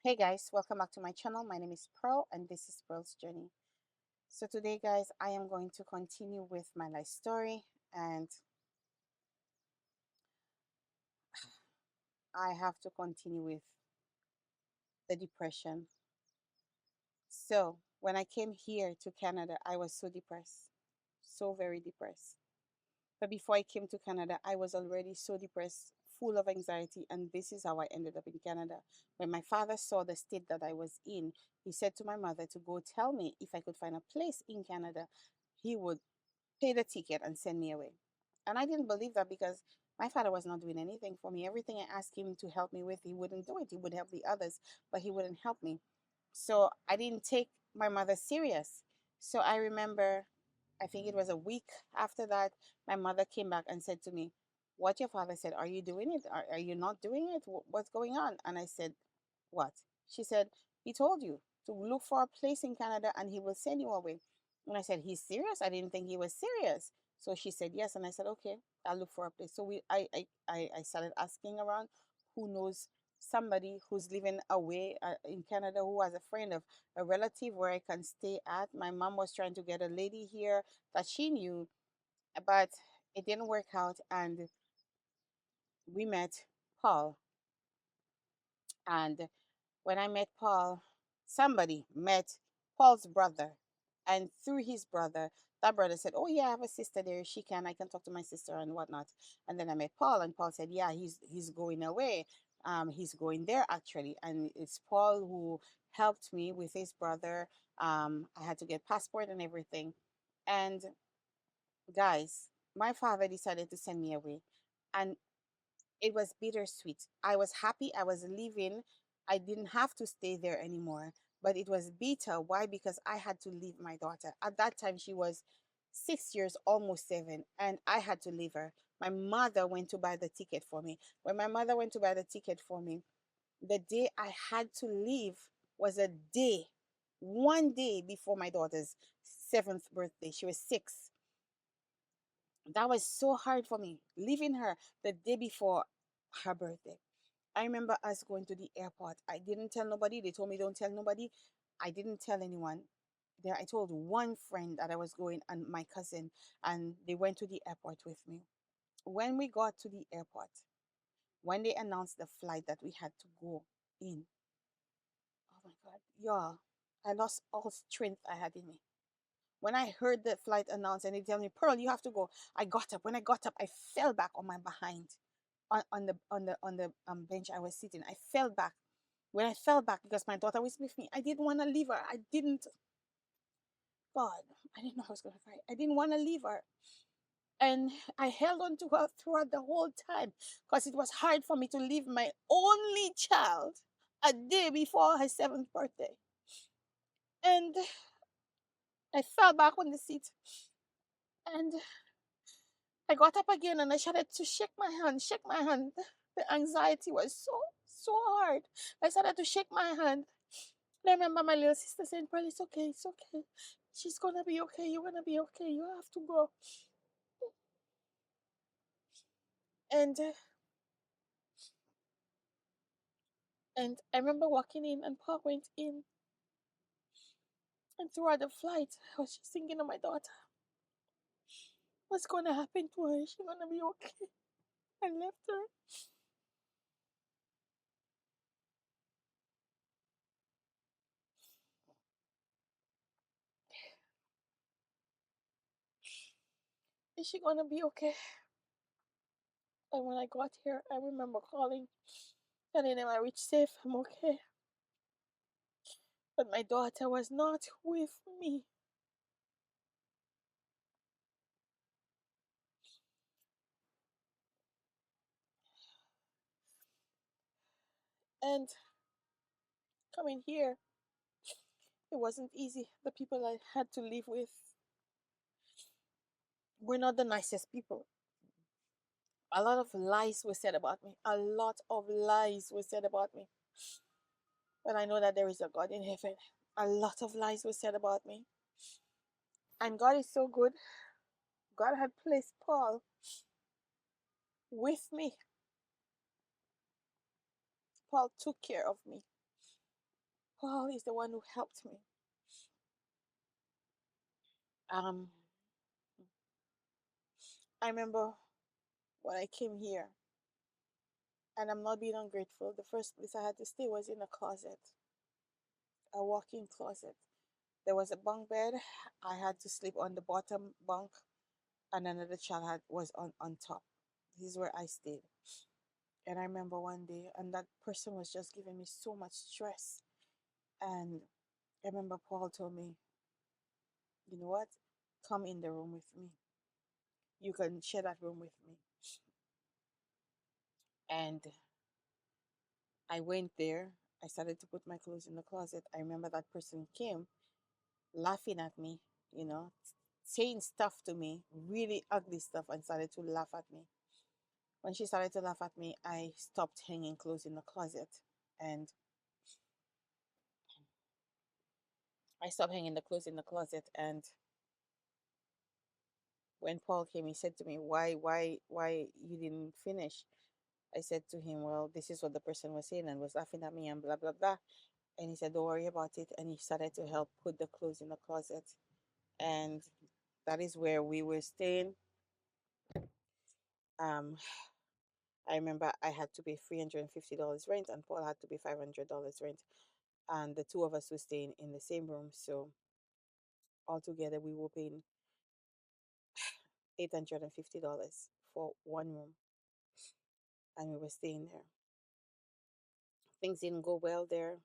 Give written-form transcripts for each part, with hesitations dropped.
Hey guys, welcome back to my channel. My name is Pearl and this is Pearl's Journey. So today guys, I am going to continue with my life story and I have to continue with the depression. So when I came here to Canada, I was so depressed, so very depressed. But before I came to Canada, I was already so depressed, full of anxiety, and this is how I ended up in Canada. When my father saw the state that I was in, he said to my mother to go tell me if I could find a place in Canada, he would pay the ticket and send me away. And I didn't believe that because my father was not doing anything for me. Everything I asked him to help me with, he wouldn't do it. He would help the others, but he wouldn't help me. So I didn't take my mother serious. So I remember, I think it was a week after that, my mother came back and said to me, "What your father said, are you doing it? Are you not doing it? What's going on?" And I said, "What?" She said, "He told you to look for a place in Canada and he will send you away." And I said, "He's serious?" I didn't think he was serious. So she said yes. And I said, "Okay, I'll look for a place." So I started asking around who knows somebody who's living away in Canada, who has a friend of a relative where I can stay at. My mom was trying to get a lady here that she knew, but it didn't work out. And we met Paul. And when I met Paul, somebody met Paul's brother. And through his brother, that brother said, "Oh yeah, I have a sister there. I can talk to my sister and whatnot." And then I met Paul, and Paul said, "Yeah, he's going away. He's going there actually." And it's Paul who helped me with his brother. I had to get passport and everything. And guys, my father decided to send me away. And it was bittersweet. I was happy I was leaving. I didn't have to stay there anymore, but it was bitter. Why? Because I had to leave my daughter. At that time, she was 6 years, almost seven, and I had to leave her. My mother went to buy the ticket for me. When my mother went to buy the ticket for me, the day I had to leave was a day, one day before my daughter's seventh birthday. She was six. That was so hard for me, leaving her the day before her birthday. I remember us going to the airport. I didn't tell nobody. They told me don't tell nobody. I didn't tell anyone. There, I told one friend that I was going and my cousin, and they went to the airport with me. When we got to the airport, when they announced the flight that we had to go in, oh my God, yeah, I lost all strength I had in me. When I heard the flight announced and they tell me, "Pearl, you have to go," I got up. When I got up, I fell back on my behind on the bench I was sitting. I fell back. When I fell back because my daughter was with me, I didn't want to leave her. I didn't. God, I didn't know I was gonna cry. I didn't want to leave her, and I held on to her throughout the whole time because it was hard for me to leave my only child a day before her seventh birthday. And I fell back on the seat, and I got up again and I started to shake my hand. The anxiety was so hard. I started to shake my hand. And I remember my little sister saying, "Pearl, it's okay, it's okay. She's gonna be okay. You're gonna be okay. You have to go." And and I remember walking in and Paul went in, and throughout the flight, I was just thinking of my daughter. What's gonna happen to her? Is she gonna be okay? I left her. Is she gonna be okay? And when I got here, I remember calling, telling them I reached safe. I'm okay. But my daughter was not with me. And coming here, it wasn't easy. The people I had to live with were not the nicest people. A lot of lies were said about me. A lot of lies were said about me. But I know that there is a God in heaven. A lot of lies were said about me. And God is so good. God had placed Paul with me. Paul took care of me. Paul is the one who helped me. Um, I remember when I came here, and I'm not being ungrateful. The first place I had to stay was in a closet, a walk-in closet. There was a bunk bed. I had to sleep on the bottom bunk, and another child was on top. This is where I stayed. And I remember one day, and that person was just giving me so much stress. And I remember Paul told me, you know what? Come in the room with me. You can share that room with me. And I went there. I started to put my clothes in the closet. I remember that person came laughing at me, you know, saying stuff to me, really ugly stuff, and started to laugh at me. When she started to laugh at me, I stopped hanging clothes in the closet. And I stopped hanging the clothes in the closet. And when Paul came, he said to me, why you didn't finish? I said to him, well, this is what the person was saying and was laughing at me and blah, blah, blah. And he said, don't worry about it. And he started to help put the clothes in the closet. And that is where we were staying. Um, I remember I had to pay $350 rent and Paul had to pay $500 rent. And the two of us were staying in the same room. So altogether, we were paying $850 for one room. And we were staying there. Things didn't go well there.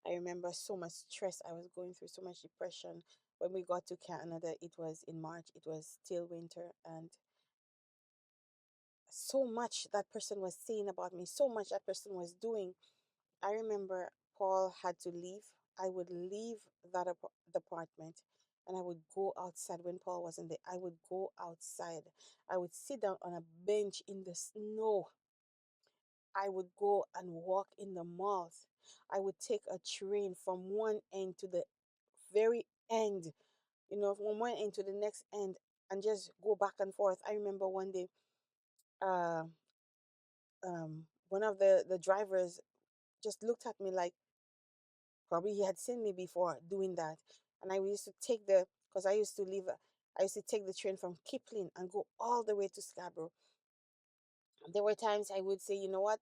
I remember so much stress I was going through, so much depression. When we got to Canada, it was in March, it was still winter, and so much that person was saying about me, so much that person was doing. I remember Paul had to leave. I would leave the apartment and I would go outside when Paul wasn't there. I would go outside. I would sit down on a bench in the snow. I would go and walk in the malls. I would take a train from one end to the very end, from one end to the next end and just go back and forth. I remember one day, uh, one of the drivers just looked at me like probably he had seen me before doing that. And I used to because I used to take the train from Kipling and go all the way to Scarborough. There were times I would say, you know what,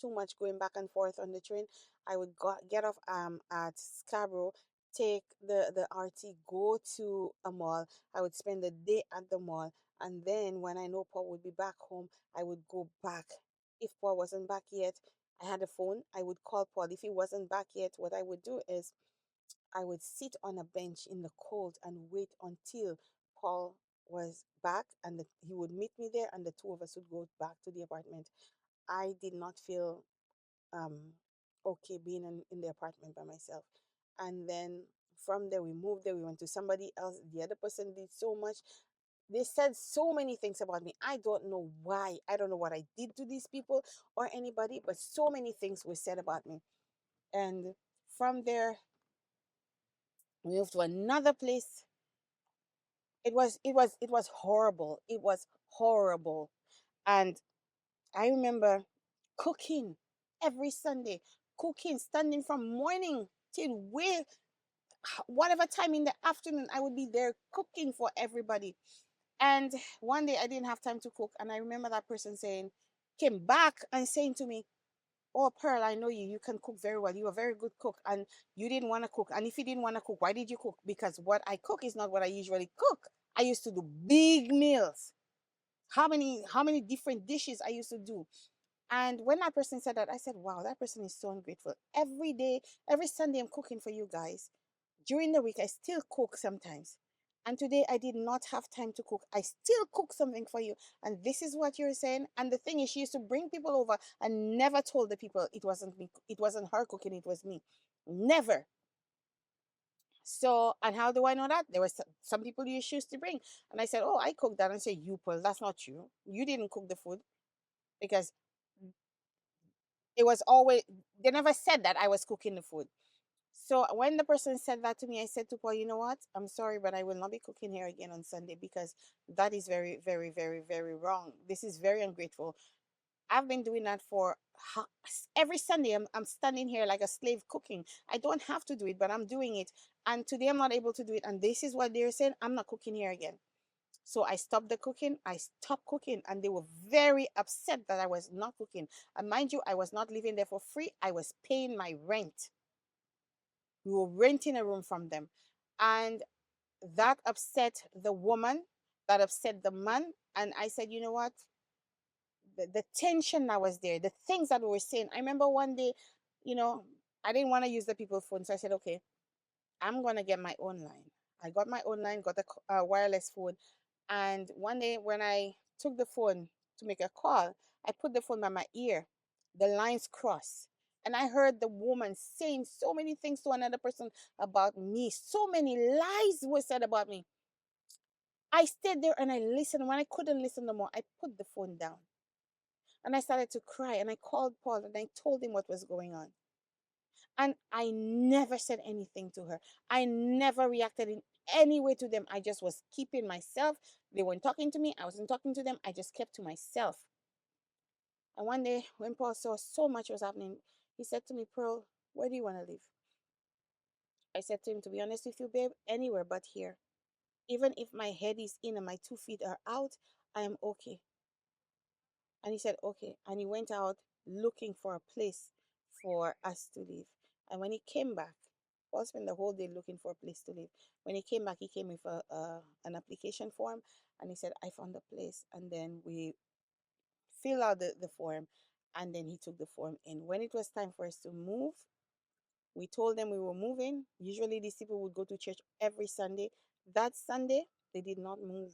too much going back and forth on the train. I would get off at Scarborough, take the RT, go to a mall. I would spend the day at the mall, and then when I know Paul would be back home, I would go back. If Paul wasn't back yet, I had a phone. I would call Paul. If he wasn't back yet, what I would do is I would sit on a bench in the cold and wait until Paul was back, and he would meet me there, and the two of us would go back to the apartment. I did not feel um, okay being in the apartment by myself. And then from there, we moved there. We went to somebody else. The other person did so much. They said so many things about me. I don't know why. I don't know what I did to these people or anybody, but so many things were said about me. And from there, we moved to another place. It was horrible. It was horrible. And I remember cooking every Sunday, cooking, standing from morning till whatever time in the afternoon, I would be there cooking for everybody. And one day I didn't have time to cook, and I remember that person came back and saying to me, "Oh, Pearl, I know you. You can cook very well. You're a very good cook, and you didn't want to cook. And if you didn't want to cook, why did you cook? Because what I cook is not what I usually cook. I used to do big meals. How many different dishes I used to do." And when that person said that, I said, wow, that person is so ungrateful. Every day, every Sunday, I'm cooking for you guys. During the week, I still cook sometimes. And today, I did not have time to cook. I still cook something for you. And this is what you're saying. And the thing is, she used to bring people over and never told the people it wasn't me. It wasn't her cooking, it was me. Never. So, and how do I know that? There were some people you choose to bring. And I said, oh, I cooked that. And say, you, Paul, that's not you. You didn't cook the food because it was always, they never said that I was cooking the food. So when the person said that to me, I said to Paul, you know what, I'm sorry, but I will not be cooking here again on Sunday because that is very, very, very, very wrong. This is very ungrateful. I've been doing that for every Sunday. I'm standing here like a slave cooking. I don't have to do it, but I'm doing it. And today I'm not able to do it. And this is what they're saying. I'm not cooking here again. So I stopped the cooking. I stopped cooking. And they were very upset that I was not cooking. And mind you, I was not living there for free. I was paying my rent. We were renting a room from them. And that upset the woman, that upset the man. And I said, you know what? The tension that was there, the things that we were saying. I remember one day, you know, I didn't want to use the people's phone. So I said, okay, I'm going to get my own line. I got my own line, got a wireless phone. And one day when I took the phone to make a call, I put the phone by my ear. The lines crossed. And I heard the woman saying so many things to another person about me. So many lies were said about me. I stayed there and I listened. When I couldn't listen no more, I put the phone down. And I started to cry and I called Paul and I told him what was going on. And I never said anything to her. I never reacted in any way to them. I just was keeping myself. They weren't talking to me. I wasn't talking to them. I just kept to myself. And one day when Paul saw so much was happening, he said to me, Pearl, where do you want to live? I said to him, to be honest with you, babe, anywhere but here. Even if my head is in and my 2 feet are out, I am okay. And he said, okay. And he went out looking for a place for us to live. And when he came back, Paul spent the whole day looking for a place to live. When he came back, he came with an application form and he said, I found a place. And then we filled out the form and then he took the form in. When it was time for us to move, we told them we were moving. Usually these people would go to church every Sunday. That Sunday, they did not move.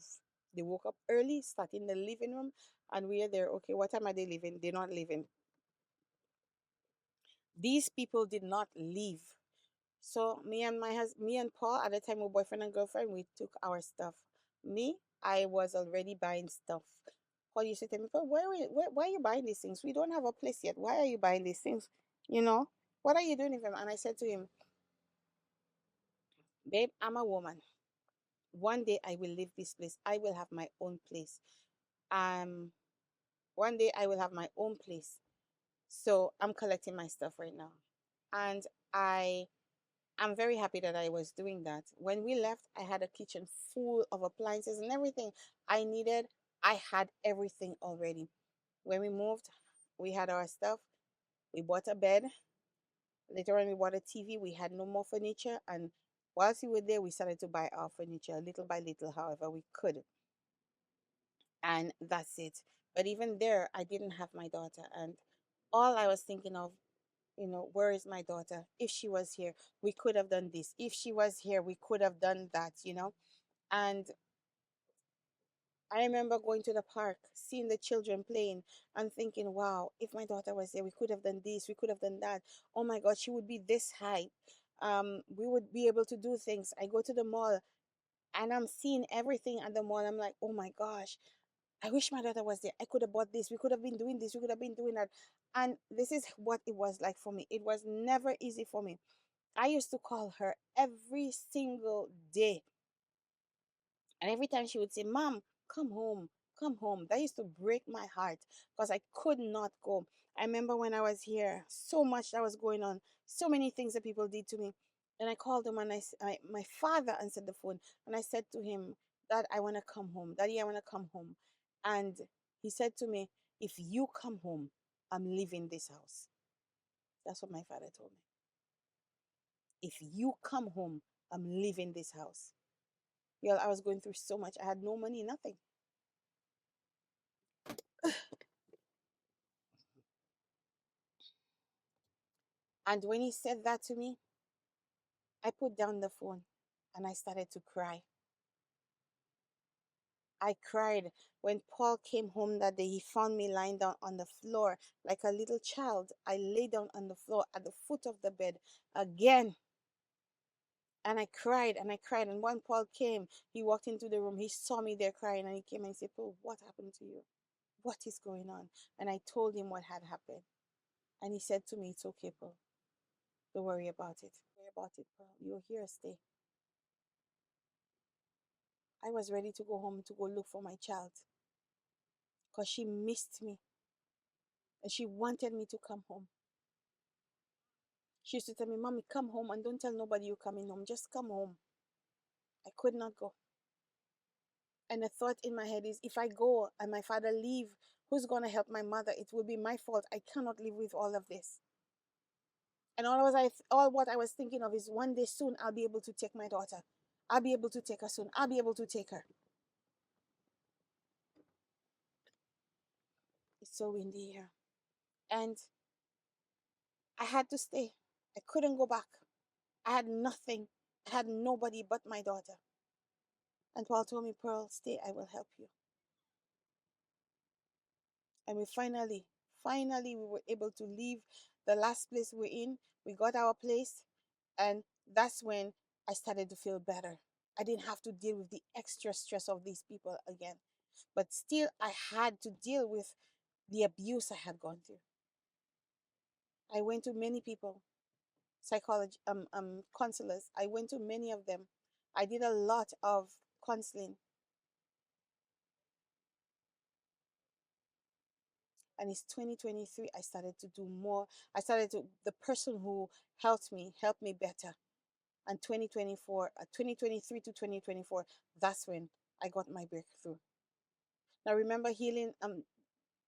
They woke up early, sat in the living room, and we are there. Okay, what time are they leaving? They're not leaving. These people did not leave. So me and Paul at the time were boyfriend and girlfriend. We took our stuff. Me, I was already buying stuff. Paul used to tell me, "Paul, why are you buying these things? We don't have a place yet. Why are you buying these things? You know, what are you doing with them?" And I said to him, babe, I'm a woman. One day I will leave this place. I will have my own place. Um, one day I will have my own place. So I'm collecting my stuff right now. And I I'm very happy that I was doing that. When we left, I had a kitchen full of appliances and everything I needed. I had everything already. When we moved, we had our stuff. We bought a bed. Later on, we bought a TV. We had no more furniture. And whilst we were there, we started to buy our furniture little by little, however we could. And that's it. But even there, I didn't have my daughter. And all I was thinking of, where is my daughter? If she was here, we could have done this. If she was here, we could have done that. And I remember going to the park, seeing the children playing, and thinking, wow, if my daughter was there, we could have done this, we could have done that. Oh my God, she would be this height. We would be able to do things. I go to the mall and I'm seeing everything at the mall. I'm like, oh my gosh, I wish my daughter was there. I could have bought this. We could have been doing this. We could have been doing that. And this is what it was like for me. It was never easy for me. I used to call her every single day. And every time she would say, Mom, come home, come home. That used to break my heart because I could not go. I remember when I was here, so much that was going on, so many things that people did to me. And I called him and my father answered the phone. And I said to him, Dad, I want to come home. Daddy, I want to come home. And he said to me, if you come home, I'm leaving this house. That's what my father told me. If you come home, I'm leaving this house. Girl, I was going through so much. I had no money, nothing. And when he said that to me, I put down the phone and I started to cry. I cried. When Paul came home that day, he found me lying down on the floor like a little child. I lay down on the floor at the foot of the bed again. And I cried and I cried. And when Paul came, he walked into the room. He saw me there crying and he came and he said, Paul, what happened to you? What is going on? And I told him what had happened. And he said to me, it's okay, Paul. Don't worry about it. Don't worry about it, Paul. You're here, stay. I was ready to go home to go look for my child because she missed me. And she wanted me to come home. She used to tell me, Mommy, come home and don't tell nobody you're coming home. Just come home. I could not go. And the thought in my head is, if I go and my father leave, who's going to help my mother? It will be my fault. I cannot live with all of this. And all what I was thinking of is, one day soon I'll be able to take my daughter. I'll be able to take her soon. I'll be able to take her. It's so windy here. And I had to stay. I couldn't go back. I had nothing. I had nobody but my daughter. And Paul told me, Pearl, stay, I will help you. And we finally, we were able to leave the last place we're in. We got our place. And that's when I started to feel better. I didn't have to deal with the extra stress of these people again. But still, I had to deal with the abuse I had gone through. I went to many people, psychology, counselors. I went to many of them. I did a lot of counseling. And it's 2023, I started to do more. The person who helped me better. And 2024, 2023 to 2024, that's when I got my breakthrough. Now remember, healing,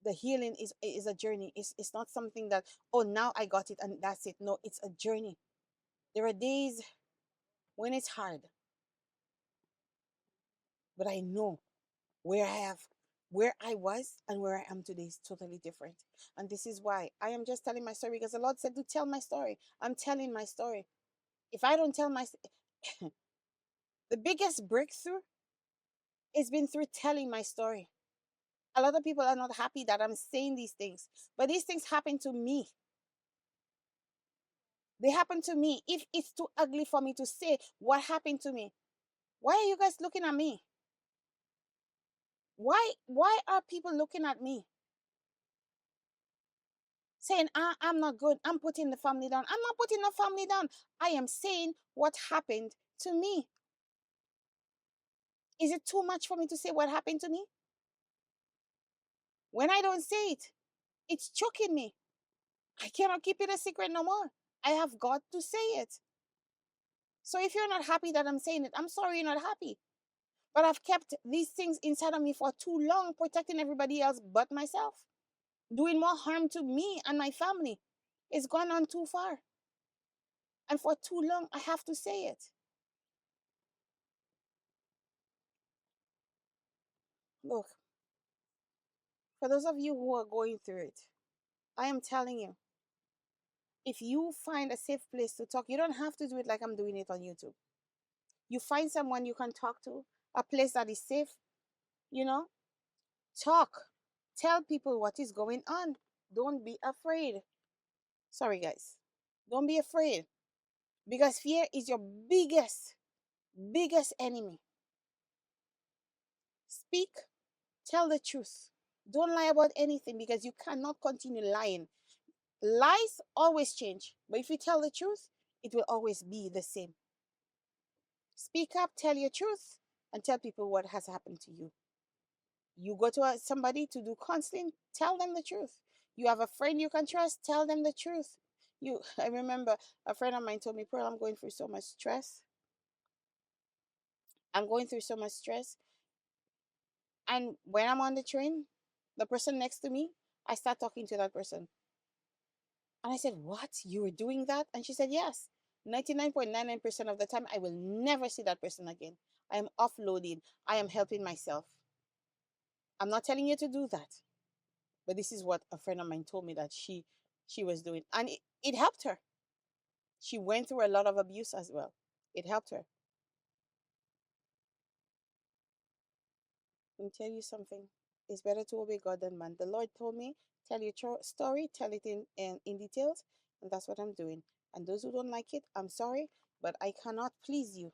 the healing is a journey. It's not something that, oh, now I got it and that's it. No, it's a journey. There are days when it's hard, but I know where I have where I was and where I am today is totally different. And this is why I am just telling my story, because the Lord said to tell my story. I'm telling my story. If I don't tell my the biggest breakthrough has been through telling my story. A lot of people are not happy that I'm saying these things, but these things happen to me. They happen to me. If it's too ugly for me to say what happened to me, why are you guys looking at me? Why are people looking at me saying, I'm not good, I'm putting the family down? I'm not putting the family down. I am saying what happened to me. Is it too much for me to say what happened to me? When I don't say it, it's choking me. I cannot keep it a secret no more. I have got to say it. So if you're not happy that I'm saying it, I'm sorry you're not happy. But I've kept these things inside of me for too long, protecting everybody else but myself, doing more harm to me and my family. It's gone on too far. And for too long, I have to say it. Look, for those of you who are going through it, I am telling you, if you find a safe place to talk, you don't have to do it like I'm doing it on YouTube. You find someone you can talk to, a place that is safe, you know, talk. Tell people what is going on. Don't be afraid. Sorry, guys. Don't be afraid, because fear is your biggest enemy. Speak, tell the truth. Don't lie about anything, because you cannot continue lying. Lies always change, but if you tell the truth, it will always be the same. Speak up, tell your truth, and tell people what has happened to you. You go to somebody to do counseling, tell them the truth. You have a friend you can trust, tell them the truth. I remember a friend of mine told me, Pearl, I'm going through so much stress. I'm going through so much stress. And when I'm on the train, the person next to me, I start talking to that person. And I said, what? You were doing that? And she said, yes. 99.99% of the time, I will never see that person again. I am offloading. I am helping myself. I'm not telling you to do that. But this is what a friend of mine told me that she was doing. And it helped her. She went through a lot of abuse as well. It helped her. Let me tell you something. It's better to obey God than man. The Lord told me, tell your story, tell it in details, and that's what I'm doing. And those who don't like it, I'm sorry, but I cannot please you.